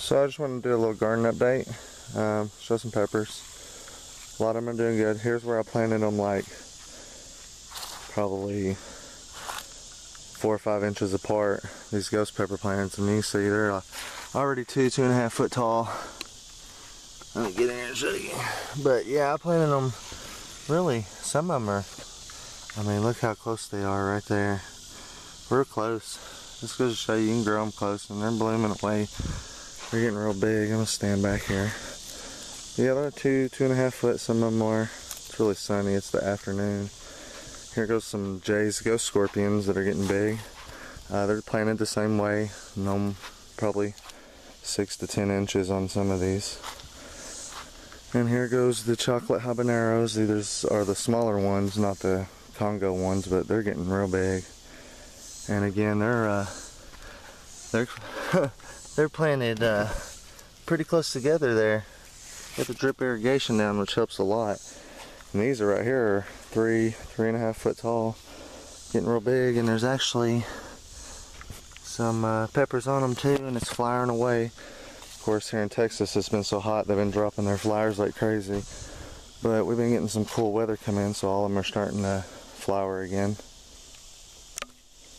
So I just wanted to do a little garden update, show some peppers. A lot of them are doing good. Here's where I planted them, like probably 4 or 5 inches apart. These ghost pepper plants, and you see they're already 2.5 foot tall. Let me get in here and show you. But yeah, I planted them. Really, some of them are, I mean, look how close they are right there. Real close. This goes to show you can grow them close, and they're blooming away. They're getting real big. I'm gonna stand back here. Yeah, they're 2.5 foot. Some of them are. It's really sunny. It's the afternoon. Here goes some Jay's ghost scorpions that are getting big. They're planted the same way. Probably 6 to 10 inches on some of these. And here goes the chocolate habaneros. These are the smaller ones, not the Congo ones, but they're getting real big. And again, they're planted pretty close together there. Got the drip irrigation down, which helps a lot. And these are right here are 3.5 foot tall, getting real big. And there's actually some peppers on them too, and it's flowering away. Of course, here in Texas, it's been so hot, they've been dropping their flowers like crazy. But we've been getting some cool weather come in, so all of them are starting to flower again.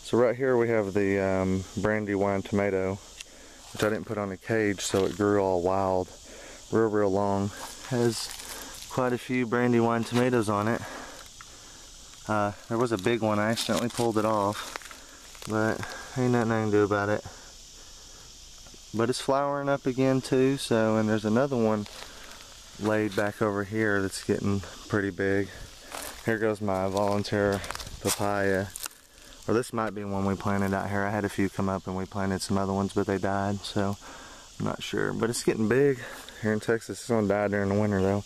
So right here we have the brandywine tomato, which I didn't put on a cage, so it grew all wild, real long. Has quite a few brandywine tomatoes on it. There was a big one, I accidentally pulled it off, but ain't nothing I can do about it. But it's flowering up again too, so, and there's another one laid back over here that's getting pretty big. Here goes my volunteer papaya. Or this might be one we planted out here. I had a few come up and we planted some other ones, but they died, so I'm not sure. But it's getting big here in Texas. It's gonna die during the winter though.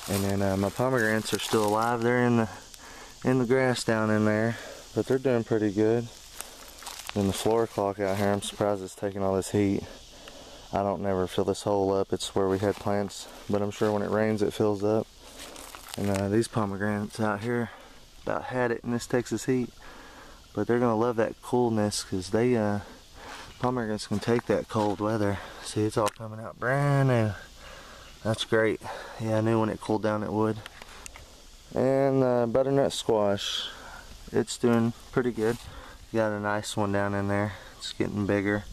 And then my pomegranates are still alive. They're in the grass down in there, but they're doing pretty good. And the floor clock out here, I'm surprised it's taking all this heat. I don't never fill this hole up. It's where we had plants, but I'm sure when it rains it fills up. And these pomegranates out here about had it in this Texas heat. But they're gonna love that coolness, because they pomegranates can take that cold weather. See, it's all coming out brand new. That's great. Yeah, I knew when it cooled down it would. And butternut squash, it's doing pretty good. Got a nice one down in there. It's getting bigger.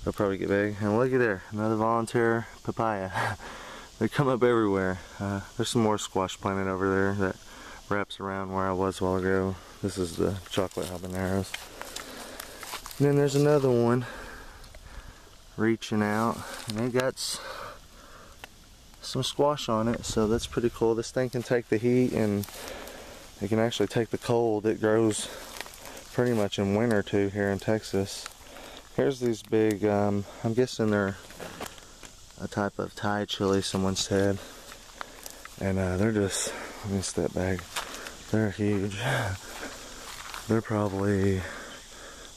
They'll probably get big. And looky there, another volunteer papaya. They come up everywhere. There's some more squash planted over there that wraps around where I was a while ago. This is the chocolate habaneros. And then there's another one reaching out, and it got some squash on it, so that's pretty cool. This thing can take the heat, and it can actually take the cold. It grows pretty much in winter too here in Texas. Here's these big, I'm guessing they're a type of Thai chili, someone said. And they're just, let me step back. They're huge. They're probably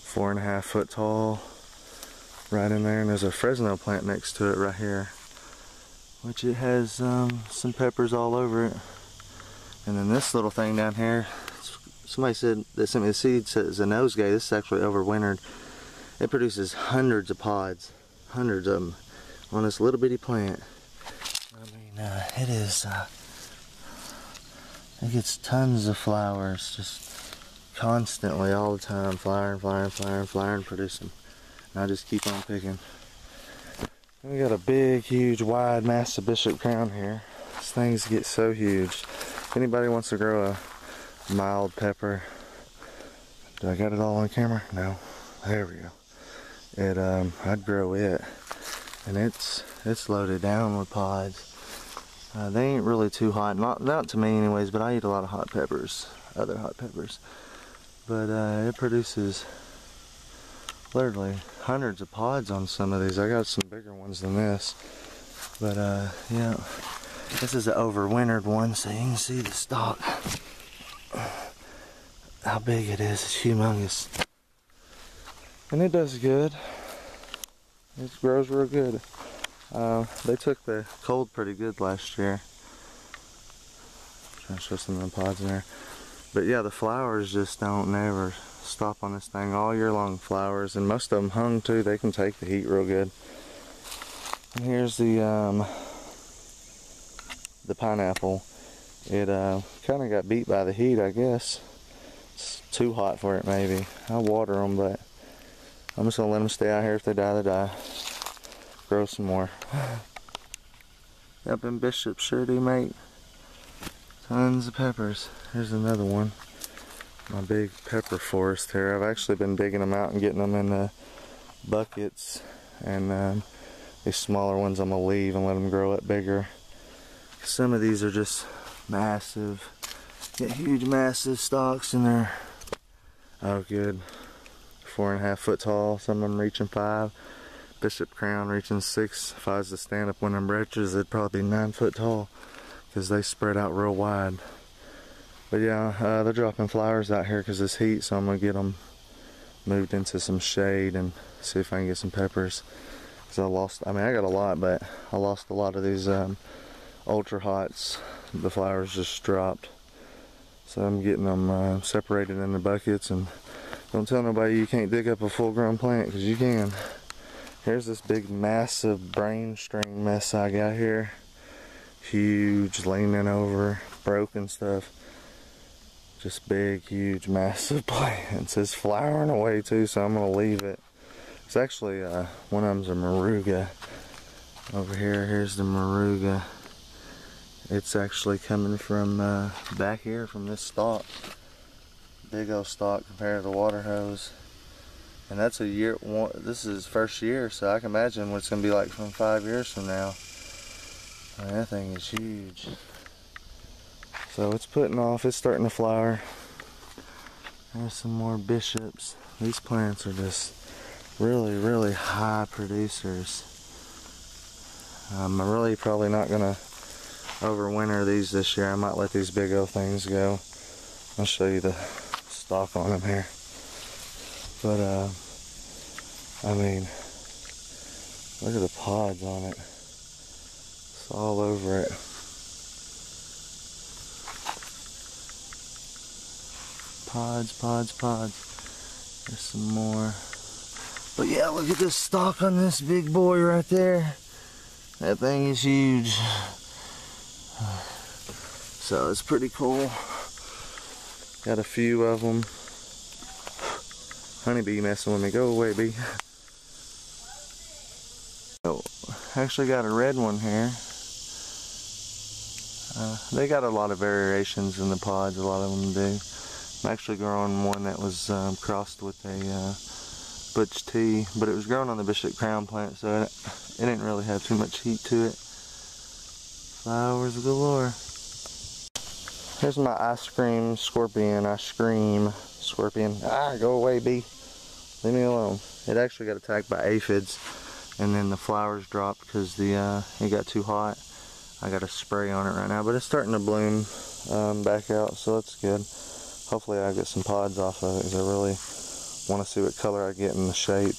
4.5 foot tall, right in there. And there's a Fresno plant next to it right here, which it has some peppers all over it. And then this little thing down here, somebody said that sent me the seed, said it's a nosegay. This is actually overwintered. It produces hundreds of pods, hundreds of them, on this little bitty plant. I mean, it is, it gets tons of flowers, just constantly, all the time, flowering, producing. And I just keep on picking. And we got a big, huge, wide, massive bishop crown here. These things get so huge. If anybody wants to grow a mild pepper, do I got it all on camera? No. There we go. I'd grow it, and it's loaded down with pods. They ain't really too hot, not to me anyways, but I eat a lot of hot peppers, other hot peppers. But it produces literally hundreds of pods on some of these. I got some bigger ones than this, but yeah, this is an overwintered one, so you can see the stalk, how big it is. It's humongous. And it does good. It grows real good. They took the cold pretty good last year. Trying to show some of them pods in there. But yeah, the flowers just don't never stop on this thing all year long. Flowers, and most of them hung too. They can take the heat real good. And here's the pineapple. It kind of got beat by the heat, I guess. It's too hot for it, maybe. I'll water them, but I'm just gonna let them stay out here. If they die, they die. Grow some more. Up in Bishop sure do make tons of peppers. Here's another one. My big pepper forest here. I've actually been digging them out and getting them in the buckets, and these smaller ones I'm gonna leave and let them grow up bigger. Some of these are just massive, get huge massive stalks, and they're oh good, 4.5 foot tall. Some of them reaching 5. Bishop crown reaching 6. If I was to stand up one of them branches, it'd probably be 9 foot tall because they spread out real wide. But yeah, they're dropping flowers out here because it's heat, so I'm gonna get them moved into some shade and see if I can get some peppers. Because I got a lot, but I lost a lot of these ultra hots. The flowers just dropped. So I'm getting them separated in the buckets, and don't tell nobody you can't dig up a full grown plant, because you can. Here's this big massive brain string mess I got here. Huge, leaning over, broken stuff. Just big, huge, massive plants. It's flowering away too, so I'm gonna leave it. It's actually, one of them's a moruga. Over here, here's the moruga. It's actually coming from back here from this stalk. Big old stalk compared to the water hose. And that's a year, this is first year, so I can imagine what it's gonna be like from 5 years from now. Man, that thing is huge. So it's putting off, it's starting to flower. There's some more bishops. These plants are just really, really high producers. I'm really probably not gonna overwinter these this year. I might let these big old things go. I'll show you the stalk on them here. But I mean, look at the pods on it. It's all over it. Pods, pods, pods. There's some more. But yeah, look at this stalk on this big boy right there. That thing is huge. So it's pretty cool. Got a few of them. Honeybee messing with me. Go away, bee. Oh, actually got a red one here. They got a lot of variations in the pods. A lot of them do. I'm actually growing one that was crossed with a Butch tea, but it was grown on the Bishop crown plant, so it didn't really have too much heat to it. Flowers galore. Here's my ice cream scorpion. I scream scorpion. Ah, go away, bee. Leave me alone. It actually got attacked by aphids, and then the flowers dropped because it got too hot. I got a spray on it right now, but it's starting to bloom back out, so that's good. Hopefully I get some pods off of it, because I really want to see what color I get in the shape.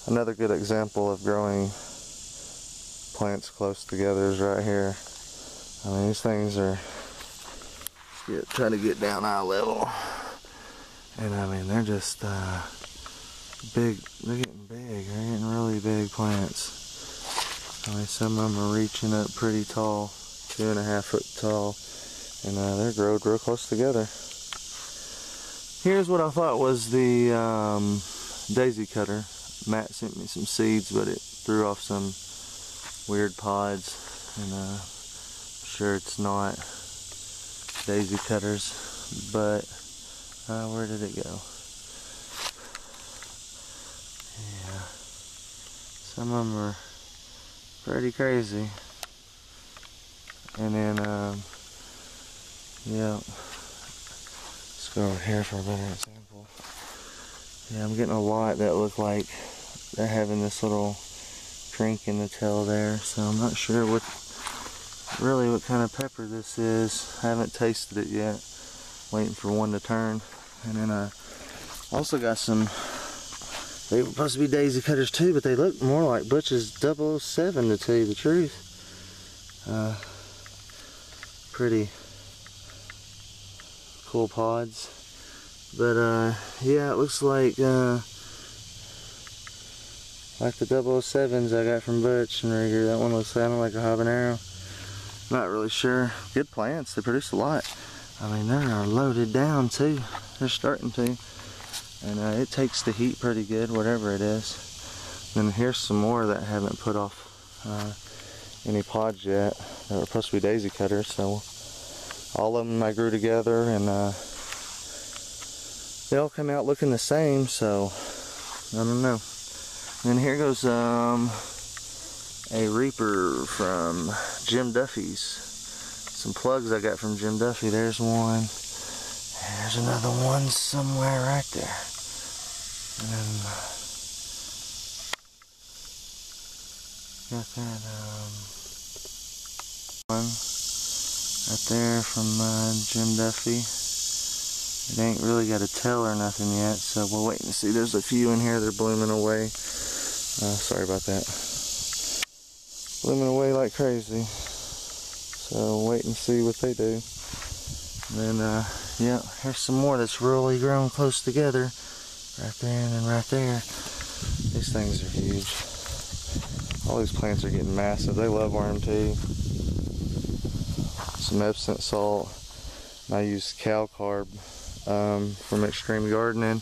Another good example of growing plants close together is right here. I mean, these things are trying to get down eye level, and I mean, they're just big. They're getting big. They're getting really big plants. I mean, some of them are reaching up pretty tall, 2.5 foot tall, and they're growed real close together. Here's what I thought was the daisy cutter. Matt sent me some seeds, but it threw off some weird pods, and I'm sure it's not daisy cutters, but where did it go? Yeah, some of them are pretty crazy. And then yeah, let's go over here for a better example. Yeah, I'm getting a lot that look like they're having this little drink in the tail there, so I'm not sure what kind of pepper this is. I haven't tasted it yet. Waiting for one to turn. And then I also got some, they were supposed to be daisy cutters too, but they look more like Butch's 007 to tell you the truth. Pretty cool pods. But yeah, it looks like Like the 007s I got from Butch and Rigger. That one looks sounding like a habanero. Not really sure. Good plants. They produce a lot. I mean, they are loaded down too. They're starting to. And it takes the heat pretty good, whatever it is. Then here's some more that haven't put off any pods yet. They were supposed to be daisy cutters, so all of them I grew together, and they all come out looking the same, so I don't know. And then here goes a reaper from Jim Duffy's. Some plugs I got from Jim Duffy. There's one. There's another one somewhere right there. And then got that one right there from Jim Duffy. It ain't really got a tail or nothing yet, so we'll wait and see. There's a few in here, they're blooming away. Sorry about that. Blooming away like crazy. So wait and see what they do. And then yeah, here's some more that's really grown close together. Right there and then right there. These things are huge. All these plants are getting massive. They love worm too. Some Epsom salt. I used cow carb from Extreme Gardening.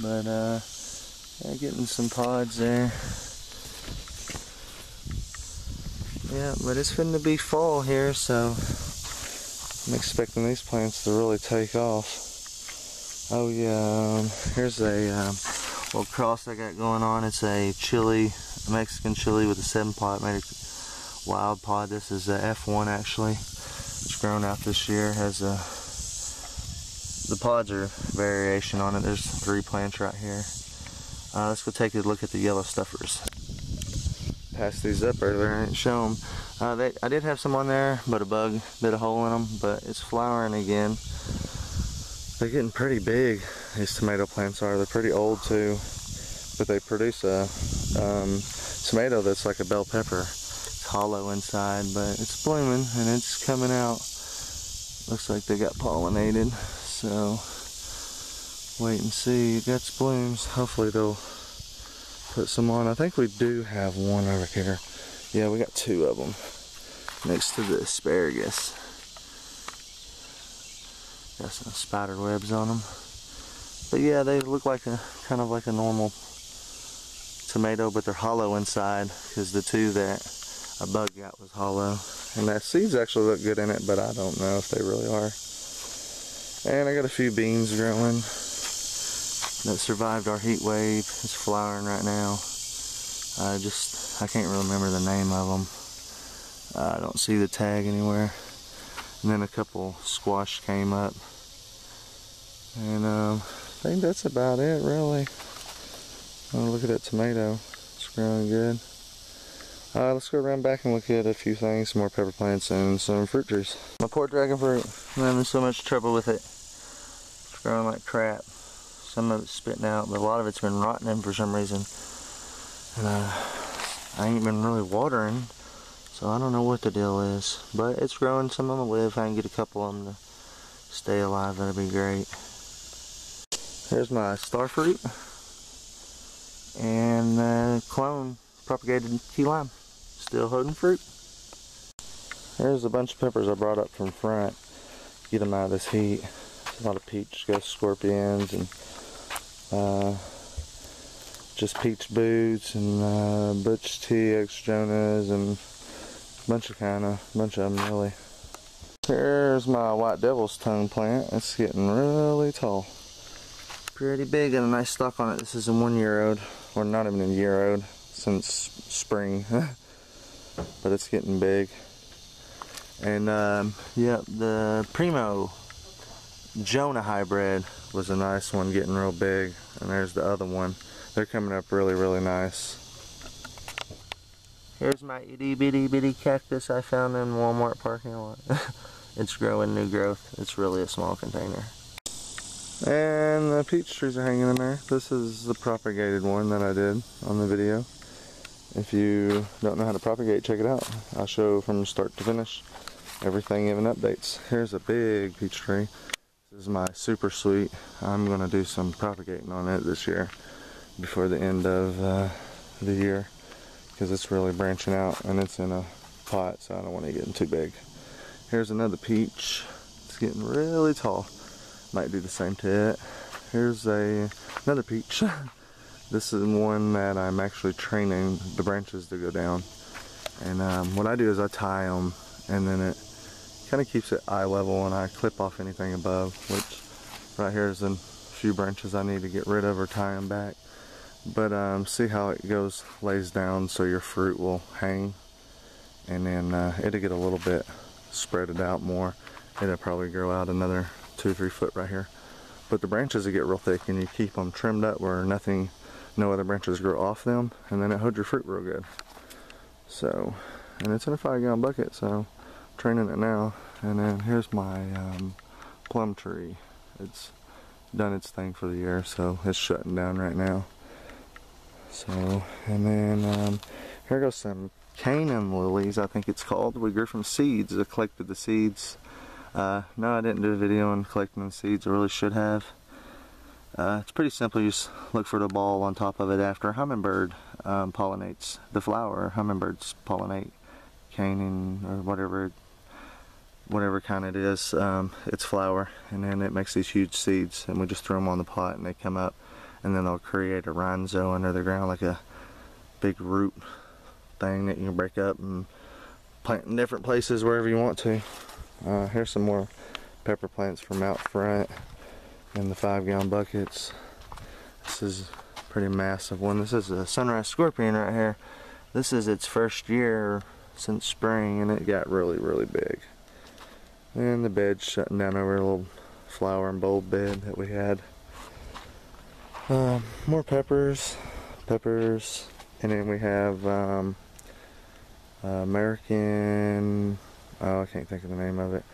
But yeah, getting some pods there. Yeah, but it's finna be fall here, so I'm expecting these plants to really take off. Oh yeah, here's a little cross I got going on. It's a chili, a Mexican chili with a 7-pot, made a wild pod. This is a F1 actually. It's grown out this year. Has a, the pods are variation on it. There's 3 plants right here. Let's go take a look at the yellow stuffers. Passed these up earlier, I didn't show them. I did have some on there, but a bug bit a hole in them, but it's flowering again. They're getting pretty big, these tomato plants are. They're pretty old too, but they produce a tomato that's like a bell pepper. It's hollow inside, but it's blooming and it's coming out. Looks like they got pollinated, so wait and see. It got blooms. Hopefully they'll put some on. I think we do have one over here. Yeah, we got 2 of them next to the asparagus. Got some spider webs on them. But yeah, they look like a kind of like a normal tomato, but they're hollow inside because the 2 that a bug got was hollow. And that seeds actually look good in it, but I don't know if they really are. And I got a few beans growing that survived our heat wave. It's flowering right now. I can't really remember the name of them. I don't see the tag anywhere. And then a couple squash came up. And I think that's about it, really. Oh, look at that tomato. It's growing good. Let's go around back and look at a few things, some more pepper plants and some fruit trees. My poor dragon fruit, I'm having so much trouble with it. It's growing like crap. Some of it's spitting out, but a lot of it's been rotting for some reason. And I ain't been really watering, so I don't know what the deal is. But it's growing, some of them will live. If I can get a couple of them to stay alive, that'd be great. Here's my star fruit and clone propagated key lime. Still holding fruit. Here's a bunch of peppers I brought up from front. Get them out of this heat. A lot of peach ghost scorpions and just peach boots and Butch TX Jonas and a bunch of them really. Here's my white devil's tongue plant. It's getting really tall. Pretty big and a nice stalk on it. This is a 1 year old, or not even a year old, since spring. But it's getting big. And yeah, the Primo Jonah hybrid was a nice one, getting real big. And there's the other one. They're coming up really, really nice. Here's my itty bitty cactus I found in Walmart parking lot. It's growing new growth. It's really a small container. And the peach trees are hanging in there. This is the propagated one that I did on the video. If you don't know how to propagate, check it out. I'll show from start to finish everything, even updates. Here's a big peach tree. This is my super sweet. I'm going to do some propagating on it this year. before the end of the year, because it's really branching out and it's in a pot, so I don't want it getting too big. Here's another peach. It's getting really tall. Might do the same to it. Here's another peach. This is one that I'm actually training the branches to go down. And what I do is I tie them, and then it kind of keeps it eye level, and I clip off anything above, which right here is a few branches I need to get rid of or tie them back. But see how it goes, lays down so your fruit will hang, and then it'll get a little bit spreaded out more. It'll probably grow out another 2 or 3 foot right here. But the branches will get real thick, and you keep them trimmed up where no other branches grow off them, and then it holds your fruit real good. So, and it's in a 5-gallon bucket, so I'm training it now. And then here's my plum tree. It's done its thing for the year, so it's shutting down right now. So, and then here goes some Canaan lilies, I think it's called. We grew from seeds. I collected the seeds. No, I didn't do a video on collecting the seeds. I really should have. It's pretty simple. You just look for the ball on top of it after a hummingbird pollinates the flower. Hummingbirds pollinate Canaan or whatever kind it is, its flower, and then it makes these huge seeds, and we just throw them on the pot and they come up, and then they'll create a rhizo under the ground, like a big root thing that you can break up and plant in different places wherever you want to. Here's some more pepper plants from out front in the 5-gallon buckets. This is a pretty massive one. This is a sunrise scorpion right here. This is its first year since spring, and it got really, really big. And the bed's shutting down over a little flower and bulb bed that we had. More peppers, and then we have American, oh, I can't think of the name of it.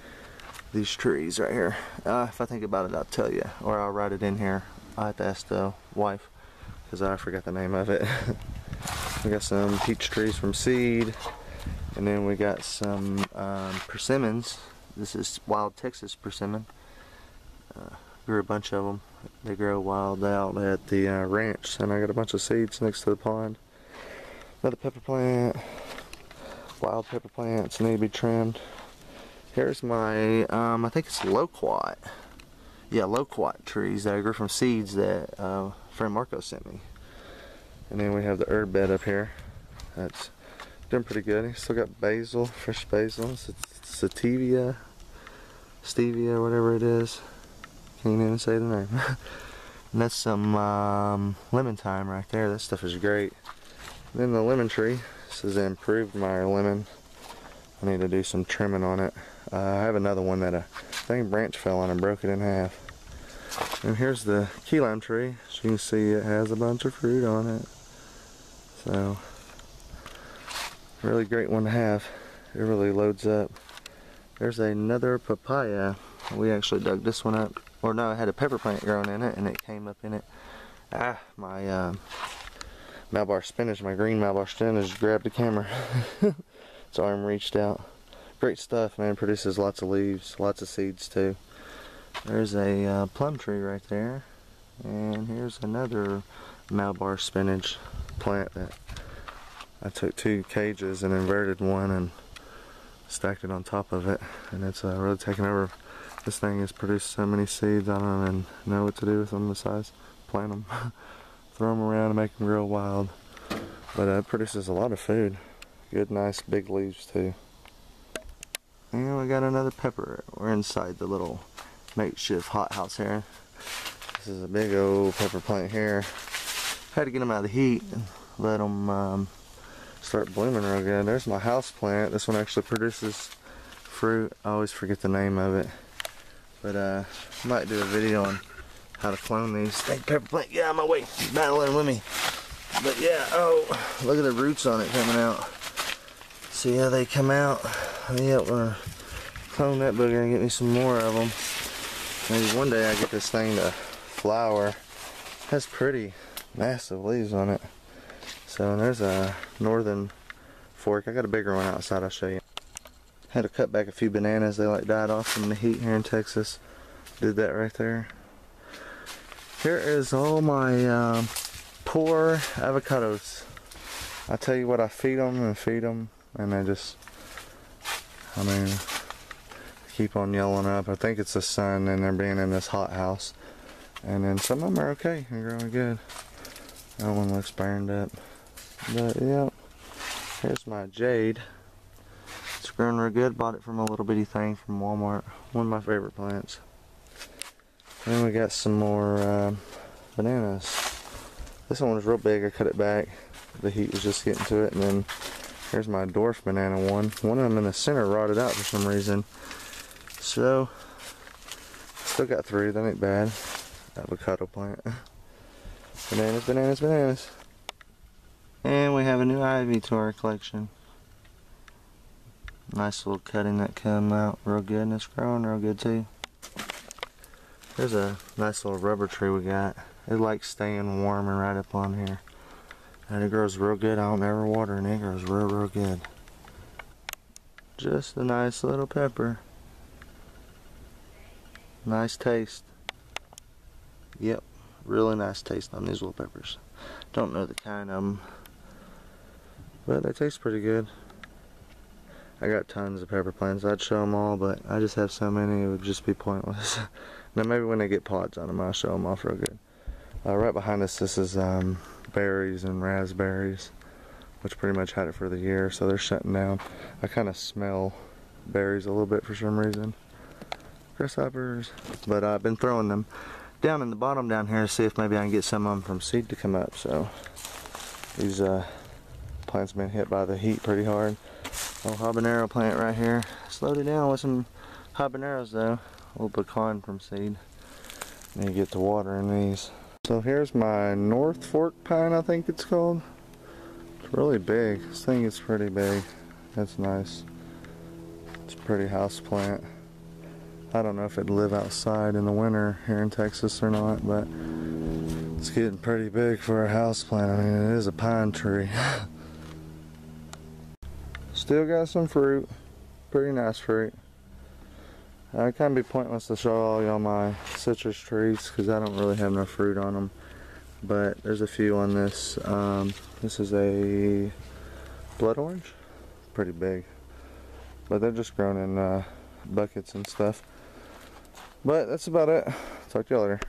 These trees right here. If I think about it, I'll tell you, or I'll write it in here. I have to ask the wife, because I forgot the name of it. We got some peach trees from seed, and then we got some persimmons. This is wild Texas persimmon. Grew a bunch of them. They grow wild out at the ranch, and I got a bunch of seeds next to the pond. Another pepper plant. Wild pepper plants need to be trimmed. Here's my, I think it's loquat. Yeah, loquat trees that I grew from seeds that friend Marco sent me. And then we have the herb bed up here. That's doing pretty good. Still got basil, fresh basil, stevia, whatever it is. Can't even say the name. And that's some lemon thyme right there. That stuff is great. And then the lemon tree. This is an improved Meyer lemon. I need to do some trimming on it. I have another one that a thing branch fell on and broke it in half. And here's the key lime tree. As you can see, it has a bunch of fruit on it. So, really great one to have. It really loads up. There's another papaya. We actually dug this one up. Or no, it had a pepper plant growing in it, and it came up in it. My Malabar spinach, my green Malabar spinach grabbed the camera. Its arm reached out. Great stuff, man. Produces lots of leaves, lots of seeds too. There's a plum tree right there. And here's another Malabar spinach plant that I took 2 cages and inverted one and stacked it on top of it. And it's really taken over. This thing has produced so many seeds, I don't even know what to do with them besides plant them. Throw them around and make them grow wild. But it produces a lot of food. Good, nice, big leaves too. And we got another pepper. We're inside the little makeshift hothouse here. This is a big old pepper plant here. Had to get them out of the heat and let them start blooming real good. There's my house plant. This one actually produces fruit. I always forget the name of it. But I might do a video on how to clone these. Hey, pepper plant, get out of my way. You're battling with me. But yeah, oh, look at the roots on it coming out. See how they come out? Yep, we're gonna clone that booger and get me some more of them. Maybe one day I get this thing to flower. It has pretty massive leaves on it. So there's a northern fork. I got a bigger one outside, I'll show you. Had to cut back a few bananas. They like died off from the heat here in Texas. Did that right there. Here is all my poor avocados. I tell you what, I feed them, and they just, I mean, keep on yelling up. I think it's the sun and they're being in this hothouse. And then some of them are okay and growing good. That one looks burned up. But yeah, here's my jade. It's growing real good. Bought it from a little bitty thing from Walmart. One of my favorite plants. Then we got some more bananas. This one was real big. I cut it back. The heat was just getting to it. And then here's my dwarf banana one. One of them in the center rotted out for some reason. So, still got 3. That ain't bad. Avocado plant. Bananas, bananas, bananas. And we have a new ivy to our collection. Nice little cutting that come out real good, and it's growing real good too. There's a nice little rubber tree we got. It likes staying warm and right up on here. And it grows real good. I don't ever water, and it grows real good. Just a nice little pepper. Nice taste. Yep, really nice taste on these little peppers. Don't know the kind of them, but they taste pretty good. I got tons of pepper plants. I'd show them all, but I just have so many it would just be pointless. Now maybe when they get pods on them, I'll show them off real good. Right behind us, this is berries and raspberries, which pretty much had it for the year, so they're shutting down. I kind of smell berries a little bit for some reason. Grasshoppers, but I've been throwing them down in the bottom down here to see if maybe I can get some of them from seed to come up. So these plants been hit by the heat pretty hard. Little habanero plant right here. Slowed it down with some habaneros though. A little pecan from seed. Need to get to watering these. So here's my North Fork pine, I think it's called. It's really big. This thing is pretty big. That's nice. It's a pretty house plant. I don't know if it'd live outside in the winter here in Texas or not, but it's getting pretty big for a house plant. I mean, it is a pine tree. Still got some fruit. Pretty nice fruit. It can be pointless to show all y'all my citrus trees because I don't really have no fruit on them. But there's a few on this. This is a blood orange. Pretty big. But they're just grown in buckets and stuff. But that's about it. Talk to y'all later.